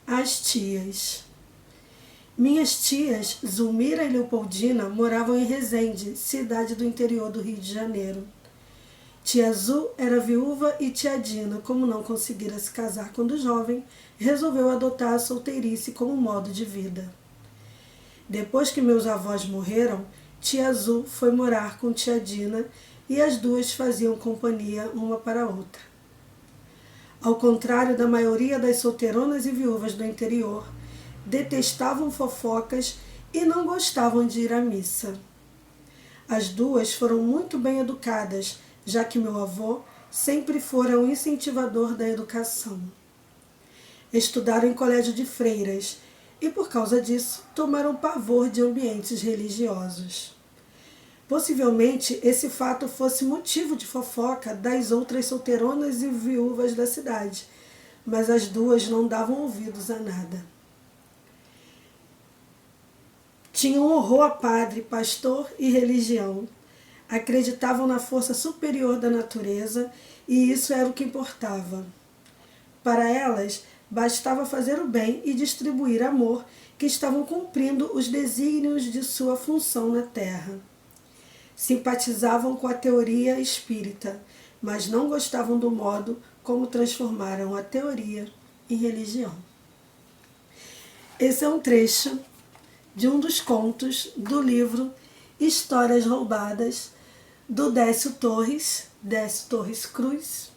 As tias. Minhas tias, Zulmira e Leopoldina, moravam em Resende, cidade do interior do Rio de Janeiro. Tia Zul era viúva e tia Dina, como não conseguira se casar quando jovem, resolveu adotar a solteirice como modo de vida. Depois que meus avós morreram, tia Zul foi morar com tia Dina e as duas faziam companhia uma para a outra. Ao contrário da maioria das solteironas e viúvas do interior, detestavam fofocas e não gostavam de ir à missa. As duas foram muito bem educadas, já que meu avô sempre fora um incentivador da educação. Estudaram em colégio de freiras e, por causa disso, tomaram pavor de ambientes religiosos. Possivelmente, esse fato fosse motivo de fofoca das outras solteironas e viúvas da cidade, mas as duas não davam ouvidos a nada. Tinham horror a padre, pastor e religião. Acreditavam na força superior da natureza e isso era o que importava. Para elas, bastava fazer o bem e distribuir amor, que estavam cumprindo os desígnios de sua função na Terra. Simpatizavam com a teoria espírita, mas não gostavam do modo como transformaram a teoria em religião. Esse é um trecho de um dos contos do livro Histórias Roubadas, do Décio Torres Cruz,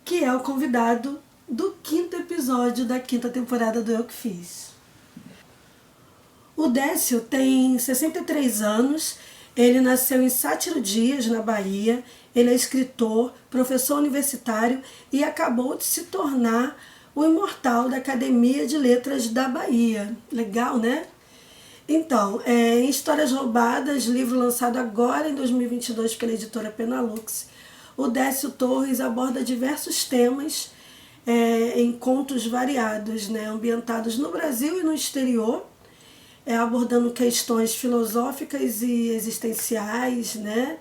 que é o convidado do 5º episódio da 5ª temporada do Eu Que Fiz. O Décio tem 63 anos, ele nasceu em Sátiro Dias, na Bahia, ele é escritor, professor universitário e acabou de se tornar o imortal da Academia de Letras da Bahia. Legal, né? Então, em Histórias Roubadas, livro lançado agora em 2022 pela editora Penalux, o Décio Torres aborda diversos temas em contos variados, né, ambientados no Brasil e no exterior, abordando questões filosóficas e existenciais, né,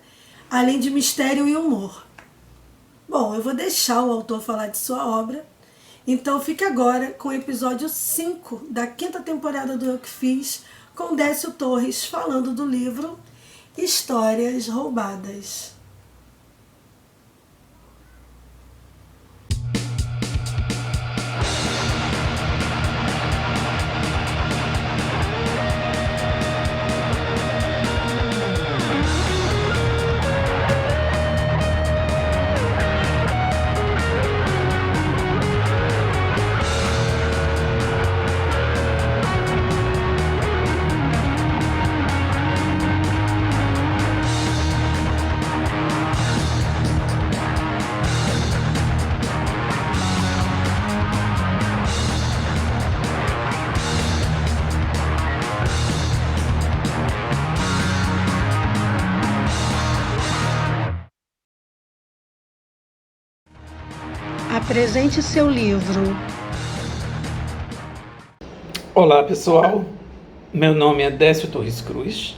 além de mistério e humor. Bom, eu vou deixar o autor falar de sua obra, então fique agora com o episódio 5 da 5ª temporada do Eu Que Fiz, com Décio Torres falando do livro Histórias Roubadas. Apresente seu livro. Olá pessoal, meu nome é Décio Torres Cruz,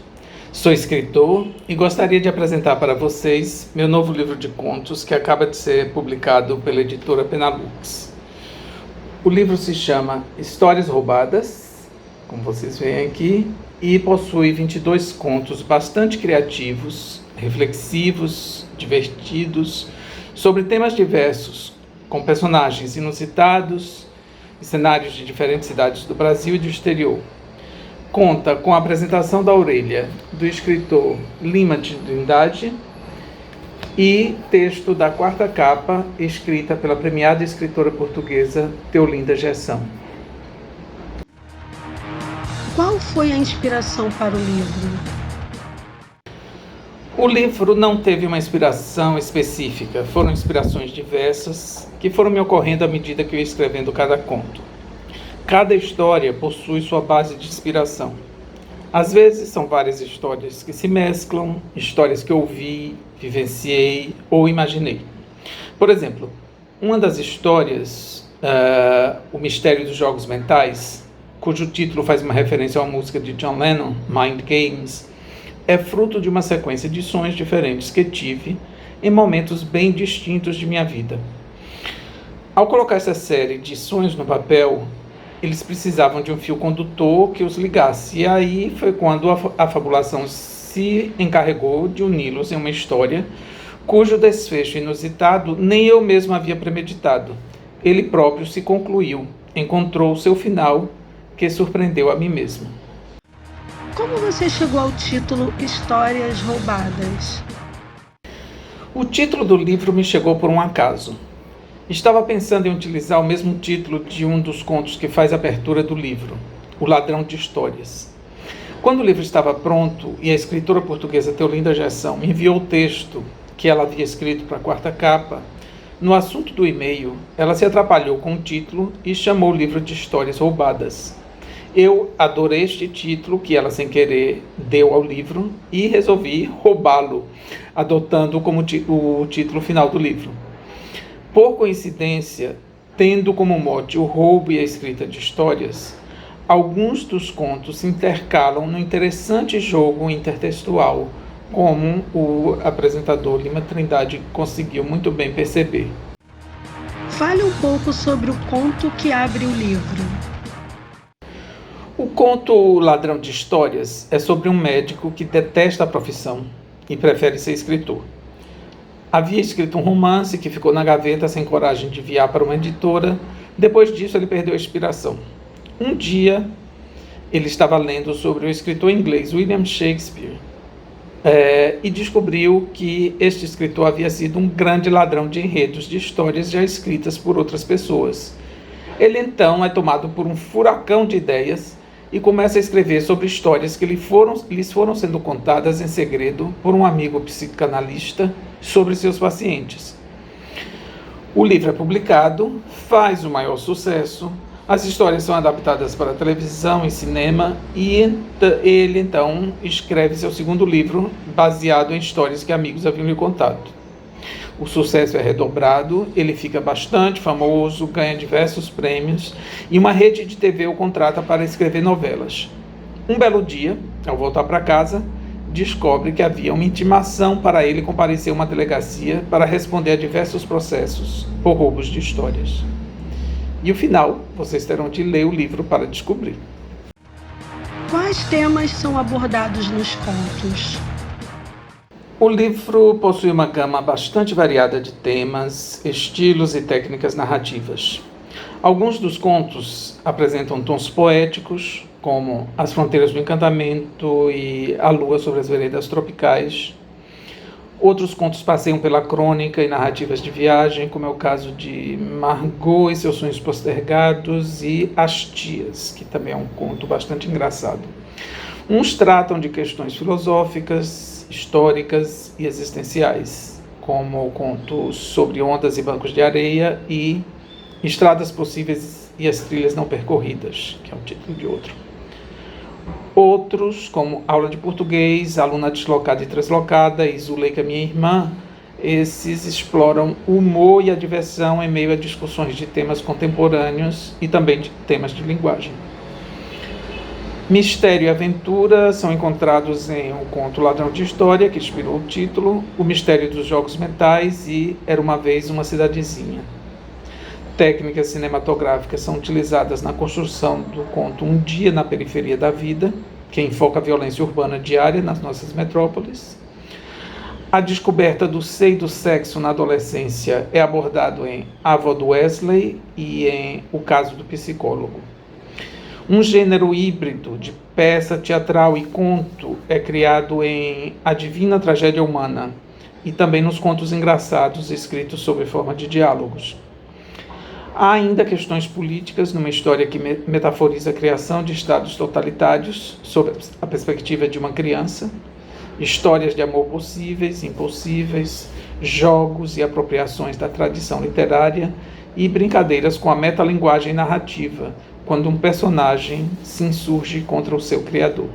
sou escritor e gostaria de apresentar para vocês meu novo livro de contos que acaba de ser publicado pela editora Penalux. O livro se chama Histórias Roubadas, como vocês veem aqui, e possui 22 contos bastante criativos, reflexivos, divertidos, sobre temas diversos, com personagens inusitados e cenários de diferentes cidades do Brasil e do exterior. Conta com a apresentação da orelha do escritor Lima de Trindade e texto da 4ª capa, escrita pela premiada escritora portuguesa Teolinda Gerson. Qual foi a inspiração para o livro? O livro não teve uma inspiração específica, foram inspirações diversas que foram me ocorrendo à medida que eu ia escrevendo cada conto. Cada história possui sua base de inspiração. Às vezes são várias histórias que se mesclam, histórias que ouvi, vivenciei ou imaginei. Por exemplo, uma das histórias, O Mistério dos Jogos Mentais, cujo título faz uma referência a uma música de John Lennon, Mind Games, é fruto de uma sequência de sonhos diferentes que tive em momentos bem distintos de minha vida. Ao colocar essa série de sonhos no papel, eles precisavam de um fio condutor que os ligasse. E aí foi quando a fabulação se encarregou de uni-los em uma história cujo desfecho inusitado nem eu mesmo havia premeditado. Ele próprio se concluiu, encontrou seu final, que surpreendeu a mim mesmo. Como você chegou ao título Histórias Roubadas? O título do livro me chegou por um acaso. Estava pensando em utilizar o mesmo título de um dos contos que faz a abertura do livro, O Ladrão de Histórias. Quando o livro estava pronto e a escritora portuguesa Teolinda Gerson me enviou o texto que ela havia escrito para a quarta capa, no assunto do e-mail, ela se atrapalhou com o título e chamou o livro de Histórias Roubadas. Eu adorei este título que ela, sem querer, deu ao livro e resolvi roubá-lo, adotando como o título final do livro. Por coincidência, tendo como mote o roubo e a escrita de histórias, alguns dos contos se intercalam no interessante jogo intertextual, como o apresentador Lima Trindade conseguiu muito bem perceber. Fale um pouco sobre o conto que abre o livro. O conto Ladrão de Histórias é sobre um médico que detesta a profissão e prefere ser escritor. Havia escrito um romance que ficou na gaveta sem coragem de enviar para uma editora. Depois disso, ele perdeu a inspiração. Um dia, ele estava lendo sobre o escritor inglês William Shakespeare e descobriu que este escritor havia sido um grande ladrão de enredos de histórias já escritas por outras pessoas. Ele então é tomado por um furacão de ideias e começa a escrever sobre histórias que lhes foram sendo contadas em segredo por um amigo psicanalista sobre seus pacientes. O livro é publicado, faz o maior sucesso, as histórias são adaptadas para televisão e cinema e ele então escreve seu segundo livro baseado em histórias que amigos haviam lhe contado. O sucesso é redobrado, ele fica bastante famoso, ganha diversos prêmios e uma rede de TV o contrata para escrever novelas. Um belo dia, ao voltar para casa, descobre que havia uma intimação para ele comparecer a uma delegacia para responder a diversos processos por roubos de histórias. E o final, vocês terão de ler o livro para descobrir. Quais temas são abordados nos contos? O livro possui uma gama bastante variada de temas, estilos e técnicas narrativas. Alguns dos contos apresentam tons poéticos, como As Fronteiras do Encantamento e A Lua sobre as Veredas Tropicais. Outros contos passeiam pela crônica e narrativas de viagem, como é o caso de Margot e seus sonhos postergados e As Tias, que também é um conto bastante engraçado. Uns tratam de questões filosóficas, históricas e existenciais, como o conto Sobre Ondas e Bancos de Areia e Estradas Possíveis e as Trilhas Não Percorridas, que é o título de outro. Outros, como Aula de Português, Aluna Deslocada e Translocada e Zuleika Minha Irmã, esses exploram o humor e a diversão em meio a discussões de temas contemporâneos e também de temas de linguagem. Mistério e aventura são encontrados em O Conto Ladrão de História, que inspirou o título, O Mistério dos Jogos Mentais e Era uma Vez uma Cidadezinha. Técnicas cinematográficas são utilizadas na construção do conto Um Dia na Periferia da Vida, que enfoca a violência urbana diária nas nossas metrópoles. A descoberta do ser e do sexo na adolescência é abordado em A Avó do Wesley e em O Caso do Psicólogo. Um gênero híbrido de peça teatral e conto é criado em A Divina Tragédia Humana e também nos contos engraçados escritos sob forma de diálogos. Há ainda questões políticas numa história que metaforiza a criação de estados totalitários sob a perspectiva de uma criança, histórias de amor possíveis, impossíveis, jogos e apropriações da tradição literária e brincadeiras com a metalinguagem narrativa, quando um personagem se insurge contra o seu criador.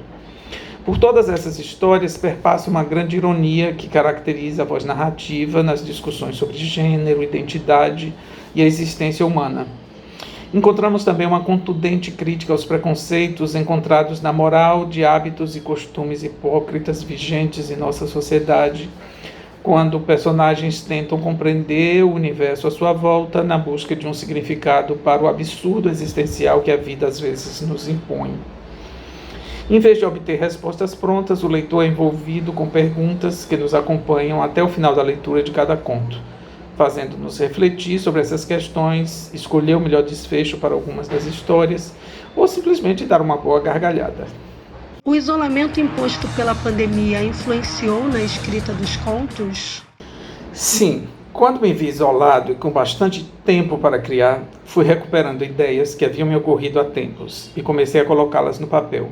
Por todas essas histórias perpassa uma grande ironia que caracteriza a voz narrativa nas discussões sobre gênero, identidade e a existência humana. Encontramos também uma contundente crítica aos preconceitos encontrados na moral de hábitos e costumes hipócritas vigentes em nossa sociedade, quando personagens tentam compreender o universo à sua volta na busca de um significado para o absurdo existencial que a vida às vezes nos impõe. Em vez de obter respostas prontas, o leitor é envolvido com perguntas que nos acompanham até o final da leitura de cada conto, fazendo-nos refletir sobre essas questões, escolher o melhor desfecho para algumas das histórias ou simplesmente dar uma boa gargalhada. O isolamento imposto pela pandemia influenciou na escrita dos contos? Sim. Quando me vi isolado e com bastante tempo para criar, fui recuperando ideias que haviam me ocorrido há tempos e comecei a colocá-las no papel.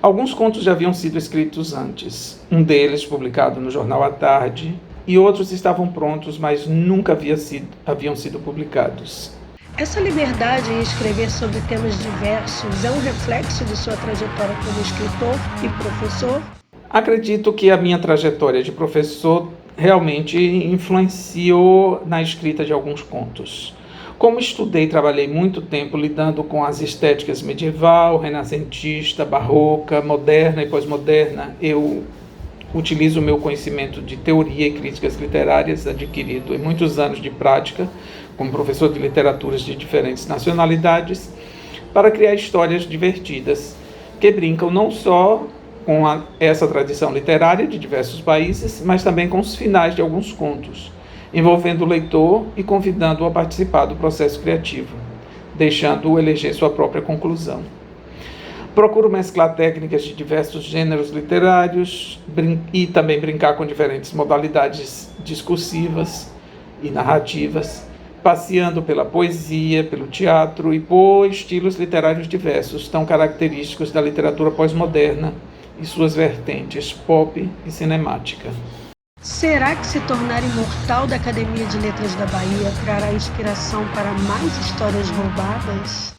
Alguns contos já haviam sido escritos antes, um deles publicado no jornal à tarde, e outros estavam prontos, mas nunca haviam sido publicados. Essa liberdade em escrever sobre temas diversos é um reflexo de sua trajetória como escritor e professor? Acredito que a minha trajetória de professor realmente influenciou na escrita de alguns contos. Como estudei e trabalhei muito tempo lidando com as estéticas medieval, renascentista, barroca, moderna e pós-moderna, eu utilizo o meu conhecimento de teoria e críticas literárias adquirido em muitos anos de prática, como professor de literaturas de diferentes nacionalidades, para criar histórias divertidas, que brincam não só com essa tradição literária de diversos países, mas também com os finais de alguns contos, envolvendo o leitor e convidando-o a participar do processo criativo, deixando-o eleger sua própria conclusão. Procuro mesclar técnicas de diversos gêneros literários e também brincar com diferentes modalidades discursivas e narrativas, passeando pela poesia, pelo teatro e por estilos literários diversos, tão característicos da literatura pós-moderna e suas vertentes pop e cinemática. Será que se tornar imortal da Academia de Letras da Bahia trará inspiração para mais histórias roubadas?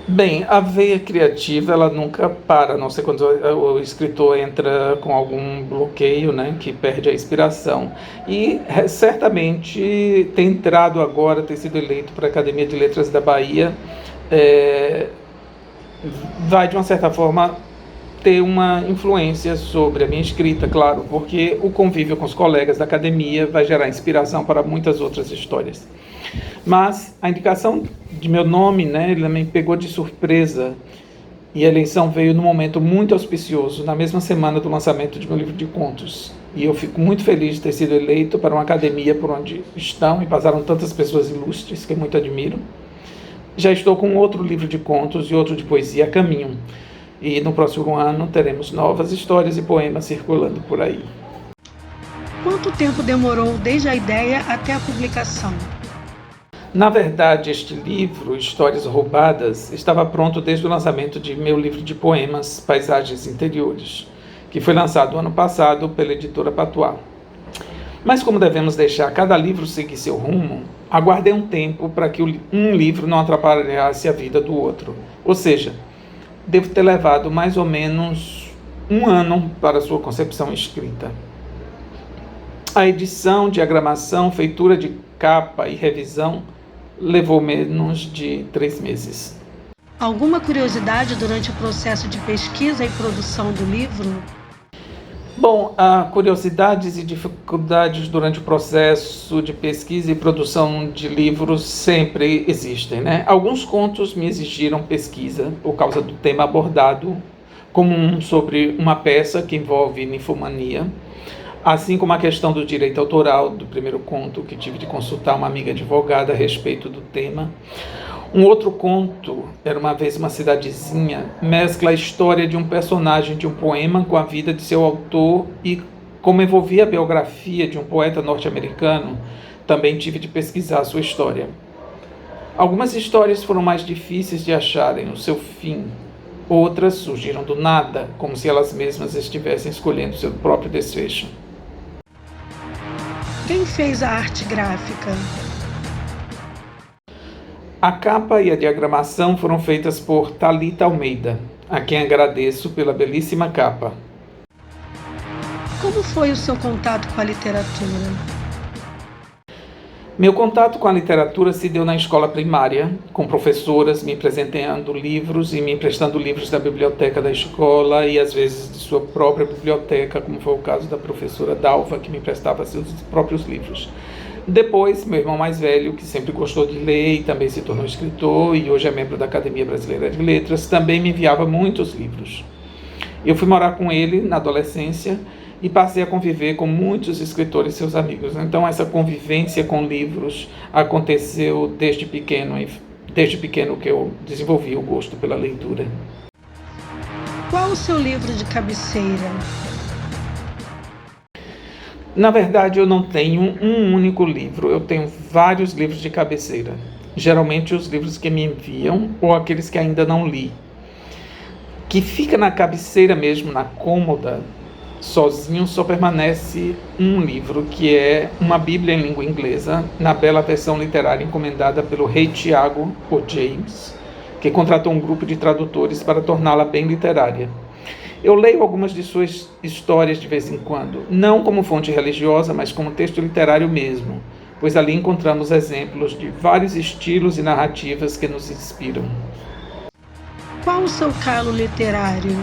Bem, a veia criativa ela nunca para, a não ser quando o escritor entra com algum bloqueio, né, que perde a inspiração. E certamente ter entrado agora, ter sido eleito para a Academia de Letras da Bahia, vai de uma certa forma ter uma influência sobre a minha escrita, claro, porque o convívio com os colegas da academia vai gerar inspiração para muitas outras histórias. Mas a indicação de meu nome, né, ele me pegou de surpresa, e a eleição veio num momento muito auspicioso, na mesma semana do lançamento de meu livro de contos. E eu fico muito feliz de ter sido eleito para uma academia por onde estão e passaram tantas pessoas ilustres que eu muito admiro. Já estou com outro livro de contos e outro de poesia a caminho. E no próximo ano teremos novas histórias e poemas circulando por aí. Quanto tempo demorou desde a ideia até a publicação? Na verdade, este livro, Histórias Roubadas, estava pronto desde o lançamento de meu livro de poemas, Paisagens Interiores, que foi lançado ano passado pela editora Patuá. Mas como devemos deixar cada livro seguir seu rumo, aguardei um tempo para que um livro não atrapalhasse a vida do outro. Ou seja, devo ter levado mais ou menos um ano para sua concepção escrita. A edição, diagramação, feitura de capa e revisão levou menos de 3 meses. Alguma curiosidade durante o processo de pesquisa e produção do livro? Bom, curiosidades e dificuldades durante o processo de pesquisa e produção de livros sempre existem, né? Alguns contos me exigiram pesquisa por causa do tema abordado, como um sobre uma peça que envolve ninfomania, assim como a questão do direito autoral do primeiro conto, que tive de consultar uma amiga advogada a respeito do tema. Um outro conto, Era uma Vez uma Cidadezinha, mescla a história de um personagem de um poema com a vida de seu autor e, como envolvia a biografia de um poeta norte-americano, também tive de pesquisar sua história. Algumas histórias foram mais difíceis de acharem o seu fim, outras surgiram do nada, como se elas mesmas estivessem escolhendo seu próprio desfecho. Quem fez a arte gráfica? A capa e a diagramação foram feitas por Thalita Almeida, a quem agradeço pela belíssima capa. Como foi o seu contato com a literatura? Meu contato com a literatura se deu na escola primária, com professoras me presenteando livros e me emprestando livros da biblioteca da escola e às vezes de sua própria biblioteca, como foi o caso da professora Dalva, que me emprestava seus próprios livros. Depois, meu irmão mais velho, que sempre gostou de ler e também se tornou escritor e hoje é membro da Academia Brasileira de Letras, também me enviava muitos livros. Eu fui morar com ele na adolescência e passei a conviver com muitos escritores, seus amigos. Então essa convivência com livros aconteceu desde pequeno que eu desenvolvi o gosto pela leitura. Qual o seu livro de cabeceira? Na verdade, eu não tenho um único livro, eu tenho vários livros de cabeceira. Geralmente os livros que me enviam ou aqueles que ainda não li. Que fica na cabeceira mesmo, na cômoda, sozinho, só permanece um livro, que é uma Bíblia em língua inglesa, na bela versão literária encomendada pelo rei Tiago, ou James, que contratou um grupo de tradutores para torná-la bem literária. Eu leio algumas de suas histórias de vez em quando, não como fonte religiosa, mas como texto literário mesmo, pois ali encontramos exemplos de vários estilos e narrativas que nos inspiram. Qual o seu calo literário?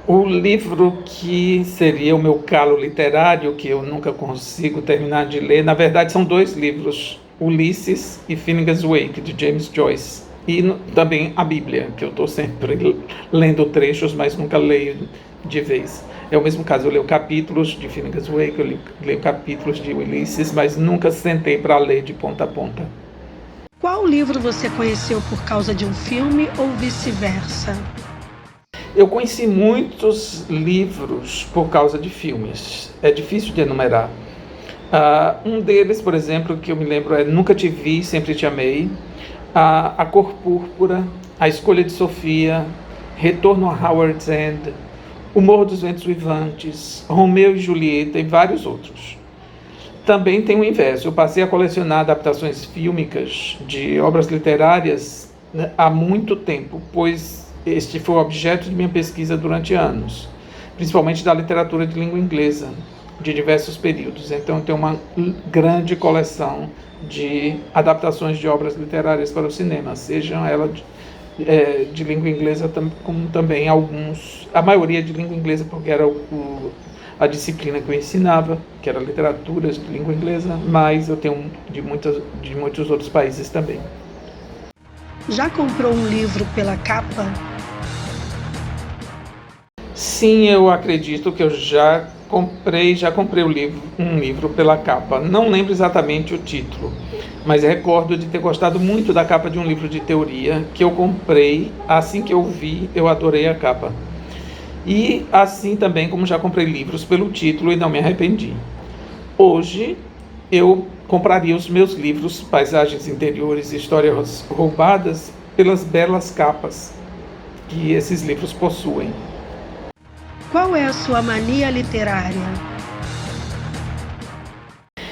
O livro que seria o meu calo literário, que eu nunca consigo terminar de ler, na verdade são dois livros, Ulisses e Finnegan's Wake, de James Joyce, e também a Bíblia, que eu estou sempre lendo trechos, mas nunca leio de vez. É o mesmo caso, eu leio capítulos de Finnegan's Wake, eu leio capítulos de Ulisses, mas nunca sentei para ler de ponta a ponta. Qual livro você conheceu por causa de um filme ou vice-versa? Eu conheci muitos livros por causa de filmes. É difícil de enumerar. Um deles, por exemplo, que eu me lembro é Nunca Te Vi, Sempre Te Amei, A Cor Púrpura, A Escolha de Sofia, Retorno a Howard's End, O Morro dos Ventos Uivantes, Romeu e Julieta e vários outros. Também tem o inverso. Eu passei a colecionar adaptações fílmicas de obras literárias há muito tempo, pois este foi o objeto de minha pesquisa durante anos, principalmente da literatura de língua inglesa, de diversos períodos. Então, eu tenho uma grande coleção de adaptações de obras literárias para o cinema, sejam elas de língua inglesa, como também a maioria de língua inglesa, porque era a disciplina que eu ensinava, que era literatura de língua inglesa, mas eu tenho de muitos outros países também. Já comprou um livro pela capa? Sim, eu acredito que eu já comprei um livro pela capa. Não lembro exatamente o título, mas recordo de ter gostado muito da capa de um livro de teoria que eu comprei. Assim que eu vi, eu adorei a capa. E assim também como já comprei livros pelo título e não me arrependi. Hoje eu compraria os meus livros Paisagens Interiores e Histórias Roubadas pelas belas capas que esses livros possuem. Qual é a sua mania literária?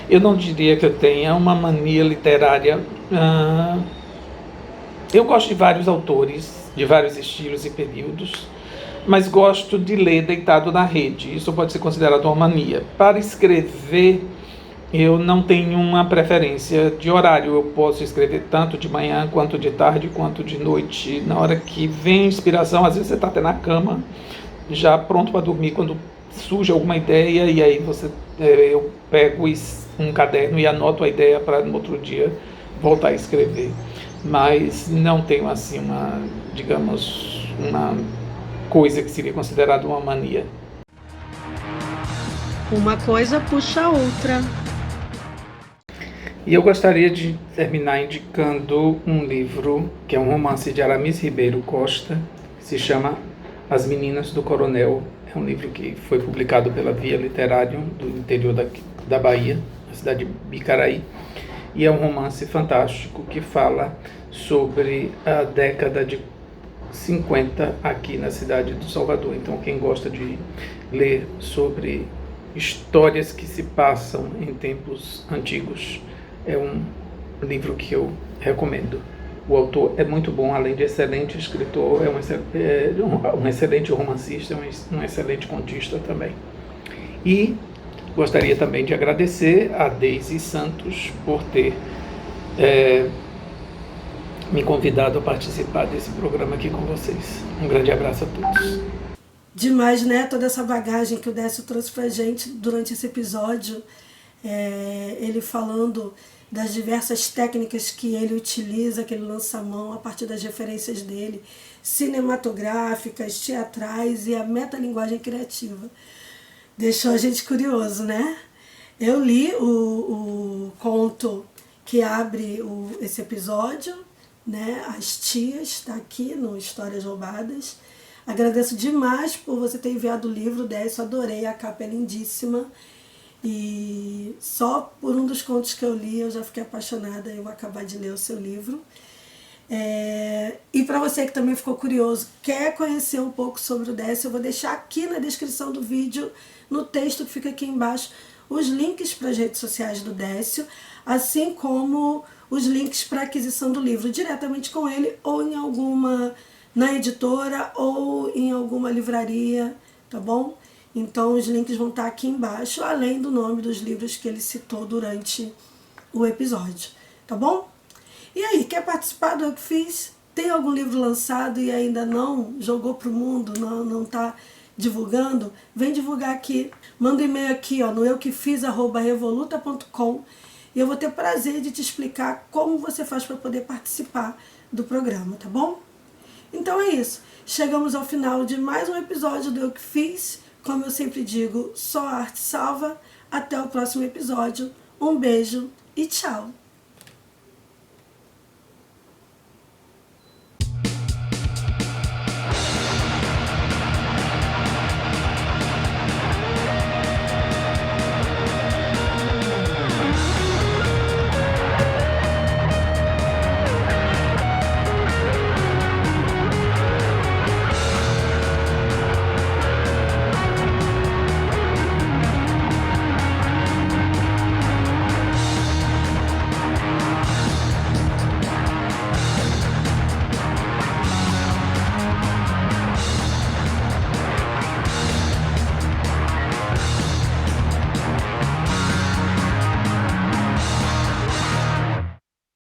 Eu não diria que eu tenha uma mania literária. Eu gosto de vários autores, de vários estilos e períodos, mas gosto de ler deitado na rede. Isso pode ser considerado uma mania. Para escrever, eu não tenho uma preferência de horário. Eu posso escrever tanto de manhã, quanto de tarde, quanto de noite. Na hora que vem inspiração, às vezes você está até na cama, já pronto para dormir, quando surge alguma ideia, e aí eu pego um caderno e anoto a ideia para no outro dia voltar a escrever. Mas não tenho assim uma coisa que seria considerada uma mania. Uma coisa puxa a outra. E eu gostaria de terminar indicando um livro, que é um romance de Aramis Ribeiro Costa, que se chama As Meninas do Coronel. É um livro que foi publicado pela Via Literárium do interior da Bahia, na cidade de Bicaraí. E é um romance fantástico que fala sobre a década de 50 aqui na cidade do Salvador. Então, quem gosta de ler sobre histórias que se passam em tempos antigos, é um livro que eu recomendo. O autor é muito bom, além de excelente escritor, é um excelente romancista, um excelente contista também. E Gostaria também de agradecer a Deise Santos por ter me convidado a participar desse programa aqui com vocês. Um grande abraço a todos. Demais, né? Toda essa bagagem que o Décio trouxe pra gente durante esse episódio, ele falando das diversas técnicas que ele utiliza, que ele lança a mão a partir das referências dele, cinematográficas, teatrais e a metalinguagem criativa. Deixou a gente curioso, né? Eu li o conto que abre esse episódio, né? As Tias, está aqui no Histórias Roubadas. Agradeço demais por você ter enviado o livro, Décio, adorei, a capa é lindíssima. E só por um dos contos que eu li eu já fiquei apaixonada, eu vou acabar de ler o seu livro. E para você que também ficou curioso, quer conhecer um pouco sobre o Décio, eu vou deixar aqui na descrição do vídeo, no texto que fica aqui embaixo, os links para as redes sociais do Décio, assim como os links para aquisição do livro diretamente com ele ou em alguma, na editora ou em alguma livraria, tá bom? Então os links vão estar aqui embaixo, além do nome dos livros que ele citou durante o episódio, tá bom? E aí, quer participar do Eu Que Fiz? Tem algum livro lançado e ainda não jogou para o mundo, não está divulgando? Vem divulgar aqui. Manda um e-mail aqui no euquefiz@revoluta.com e eu vou ter prazer de te explicar como você faz para poder participar do programa, tá bom? Então é isso. Chegamos ao final de mais um episódio do Eu Que Fiz. Como eu sempre digo, só a arte salva. Até o próximo episódio. Um beijo e tchau!